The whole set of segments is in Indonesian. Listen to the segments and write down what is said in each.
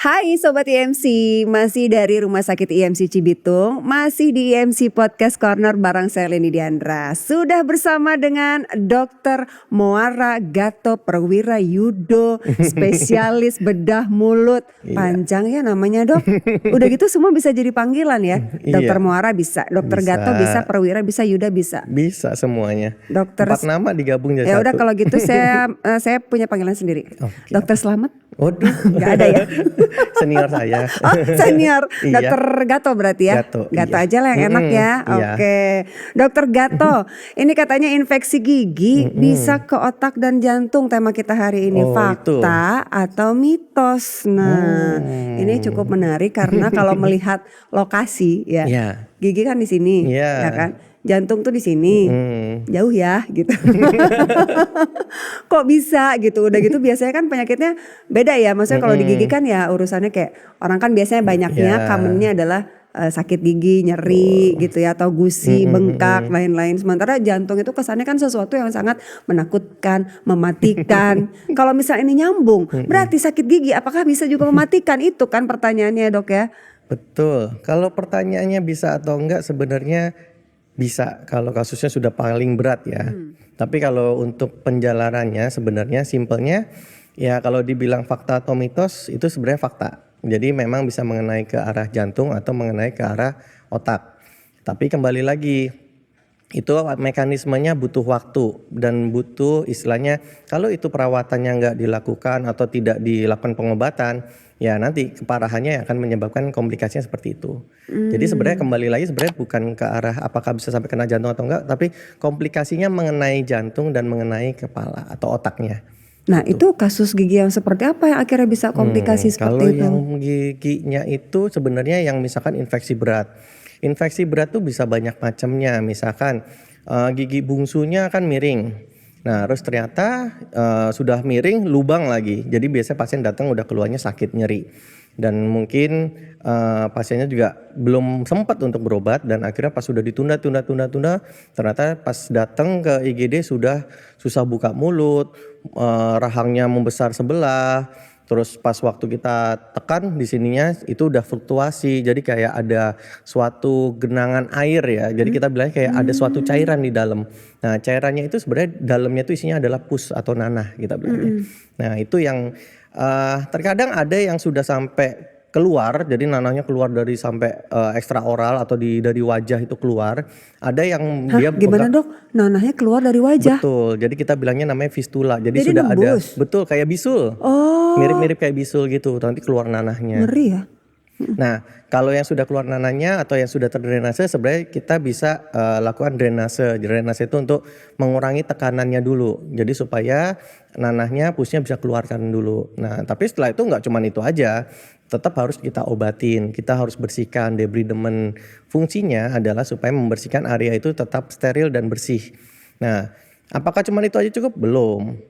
Hai Sobat IMC, masih dari Rumah Sakit IMC Cibitung, masih di IMC Podcast Corner bareng saya Leni Diandra. Sudah bersama dengan Dr. Moara Gato Perwira Yudo, spesialis bedah mulut. Panjang ya namanya dok. Udah gitu semua bisa jadi panggilan ya. Dr. Moara bisa, Dr. Gato bisa, Perwira bisa, Yuda bisa. Bisa semuanya. Dokter 4 nama digabung jadi ya satu. udah kalau gitu saya punya panggilan sendiri. Okay. Dokter Slamet. Waduh, nggak ada ya. Senior saya. Oh senior, Iya. Dokter Gato berarti ya. Gato, Gato iya. aja lah yang enak ya. Iya. Oke, Dokter Gato. Ini katanya infeksi gigi bisa ke otak dan jantung. Tema kita hari ini fakta atau mitos. Nah, ini cukup menarik karena kalau melihat lokasi ya, gigi kan di sini, ya kan. Jantung tuh di sini, jauh ya gitu. Kok bisa gitu? Udah gitu biasanya kan penyakitnya beda ya. Maksudnya kalau di gigi kan ya urusannya kayak orang kan biasanya banyaknya commonnya adalah sakit gigi, nyeri gitu ya, atau gusi, bengkak, lain-lain. Sementara jantung itu kesannya kan sesuatu yang sangat menakutkan, mematikan. Kalau misalnya ini nyambung, berarti sakit gigi apakah bisa juga mematikan? Itu kan pertanyaannya dok ya. Betul. Kalau pertanyaannya bisa atau enggak sebenarnya bisa kalau kasusnya sudah paling berat ya. Tapi kalau untuk penjalarannya sebenarnya simpelnya ya kalau dibilang fakta atau mitos itu sebenarnya fakta. Jadi memang bisa mengenai ke arah jantung atau mengenai ke arah otak. Tapi kembali lagi itu mekanismenya butuh waktu dan butuh istilahnya kalau itu perawatannya nggak dilakukan atau tidak dilakukan pengobatan ya nanti keparahannya yang akan menyebabkan komplikasinya seperti itu. Jadi sebenarnya kembali lagi sebenarnya bukan ke arah apakah bisa sampai kena jantung atau enggak, tapi komplikasinya mengenai jantung dan mengenai kepala atau otaknya. Nah itu kasus gigi yang seperti apa yang akhirnya bisa komplikasi seperti itu? Kalau yang giginya itu sebenarnya yang misalkan infeksi berat. Infeksi berat tuh bisa banyak macamnya, misalkan gigi bungsunya kan miring. Nah terus ternyata sudah miring lubang lagi. Jadi biasanya pasien datang udah keluarnya sakit nyeri. Dan mungkin pasiennya juga belum sempat untuk berobat. Dan akhirnya pas sudah ditunda ternyata pas datang ke IGD sudah susah buka mulut, rahangnya membesar sebelah. Terus pas waktu kita tekan di sininya itu udah fluktuasi. Jadi kayak ada suatu genangan air ya. Jadi kita bilangnya kayak ada suatu cairan di dalam. Nah cairannya itu sebenarnya dalamnya itu isinya adalah pus atau nanah kita bilangnya. Nah itu yang terkadang ada yang sudah sampai keluar, jadi nanahnya keluar dari sampai ekstra oral atau dari wajah itu keluar. Ada yang dia gimana dok? Nanahnya keluar dari wajah? Betul, jadi kita bilangnya namanya fistula. Jadi sudah nembus. ada, betul kayak bisul. Mirip-mirip kayak bisul gitu, nanti keluar nanahnya. Ngeri ya. Nah kalau yang sudah keluar nanahnya atau yang sudah terdrainase sebenarnya kita bisa lakukan drainase. Drainase itu untuk mengurangi tekanannya dulu. Jadi supaya nanahnya pusnya bisa keluarkan dulu. Nah tapi setelah itu nggak cuma itu aja. Tetap harus kita obatin, kita harus bersihkan debridement. Fungsinya adalah supaya membersihkan area itu tetap steril dan bersih. Nah apakah cuma itu aja cukup? Belum.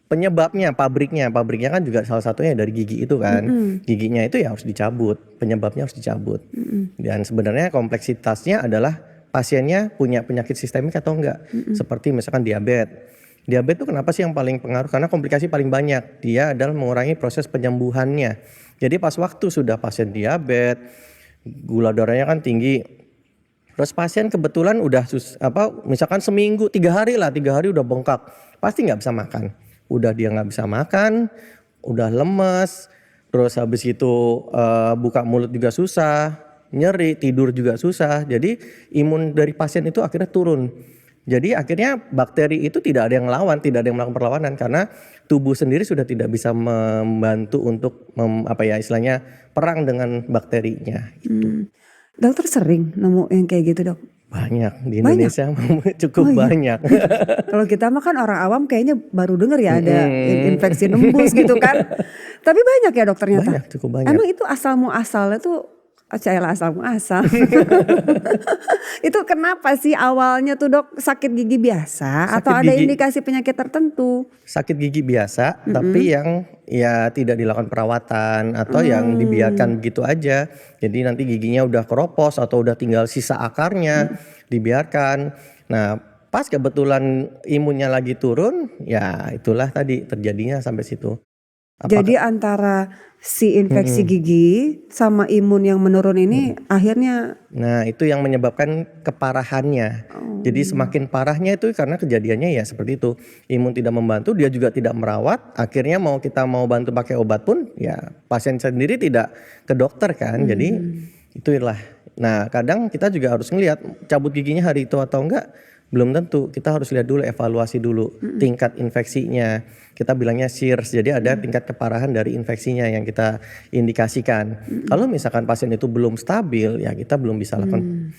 Penyebabnya, pabriknya kan juga salah satunya dari gigi itu kan. Giginya itu ya harus dicabut, penyebabnya harus dicabut. Dan sebenarnya kompleksitasnya adalah pasiennya punya penyakit sistemik atau enggak. Seperti misalkan diabetes. Diabetes itu kenapa sih yang paling pengaruh? Karena komplikasi paling banyak. Dia adalah mengurangi proses penyembuhannya. Jadi pas waktu sudah pasien diabetes, gula darahnya kan tinggi. Terus pasien kebetulan udah misalkan seminggu, 3 hari udah bengkak. Pasti nggak bisa makan. Udah dia nggak bisa makan, udah lemes, terus habis itu buka mulut juga susah, nyeri, tidur juga susah. Jadi imun dari pasien itu akhirnya turun. Jadi akhirnya bakteri itu tidak ada yang lawan, tidak ada yang melakukan perlawanan karena tubuh sendiri sudah tidak bisa membantu untuk istilahnya perang dengan bakterinya. Dokter sering nemu yang kayak gitu dok? Banyak di Indonesia cukup banyak. Kalau kita mah kan orang awam kayaknya baru denger ya ada infeksi nembus gitu kan. Tapi banyak ya dok ternyata. Banyak, cukup banyak. Emang itu asal muasalnya tuh asal muasal. Itu kenapa sih awalnya tuh dok sakit gigi biasa atau ada indikasi penyakit tertentu? Sakit gigi biasa tapi yang ya tidak dilakukan perawatan atau yang dibiarkan begitu aja. Jadi nanti giginya udah keropos atau udah tinggal sisa akarnya dibiarkan. Nah pas kebetulan imunnya lagi turun ya itulah tadi terjadinya sampai situ. Jadi antara si infeksi gigi sama imun yang menurun ini akhirnya Nah, itu yang menyebabkan keparahannya. Jadi semakin parahnya itu karena kejadiannya ya seperti itu. Imun tidak membantu, dia juga tidak merawat. Akhirnya kita mau bantu pakai obat pun ya pasien sendiri tidak ke dokter kan. Jadi itulah. Nah, kadang kita juga harus ngelihat cabut giginya hari itu atau enggak. Belum tentu, kita harus lihat dulu, evaluasi dulu tingkat infeksinya. Kita bilangnya SIRS, jadi ada tingkat keparahan dari infeksinya yang kita indikasikan. Kalau misalkan pasien itu belum stabil, ya kita belum bisa lakukan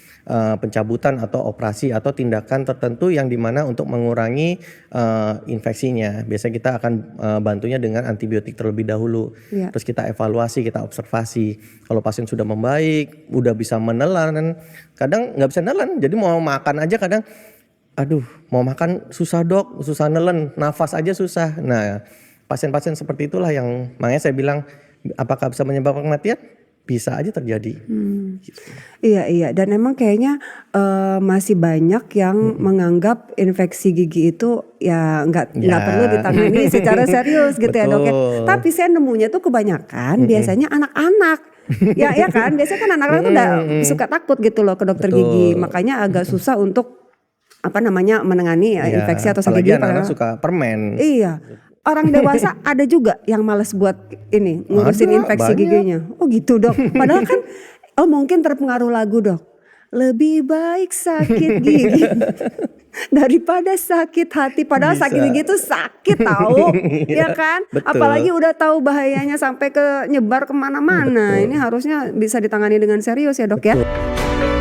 pencabutan atau operasi atau tindakan tertentu yang dimana untuk mengurangi infeksinya. Biasanya kita akan bantunya dengan antibiotik terlebih dahulu. Ya. Terus kita evaluasi, kita observasi. Kalau pasien sudah membaik, udah bisa menelan, kadang nggak bisa nelan, jadi mau makan aja kadang aduh mau makan susah dok, susah nelen, nafas aja susah. Nah pasien-pasien seperti itulah yang makanya saya bilang apakah bisa menyebabkan kematian? Bisa aja terjadi. Iya dan emang kayaknya masih banyak yang menganggap infeksi gigi itu ya nggak perlu ditangani secara serius gitu ya dok ya. Betul. Tapi saya nemunya tuh kebanyakan biasanya anak-anak. ya kan biasanya kan anak-anak tuh udah suka takut gitu loh ke dokter Betul. gigi. Makanya agak susah untuk menangani infeksi atau sakit apalagi gigi. anak-anak suka permen. Iya. Orang dewasa ada juga yang males buat ini ngurusin Ada, infeksi banyak. giginya. Oh gitu dok. Padahal kan mungkin terpengaruh lagu dok. Lebih baik sakit gigi daripada sakit hati. Padahal Bisa. sakit gigi itu sakit tahu, ya kan? Betul. Apalagi udah tahu bahayanya sampai ke nyebar kemana-mana. Ini harusnya bisa ditangani dengan serius ya dok ya. Betul.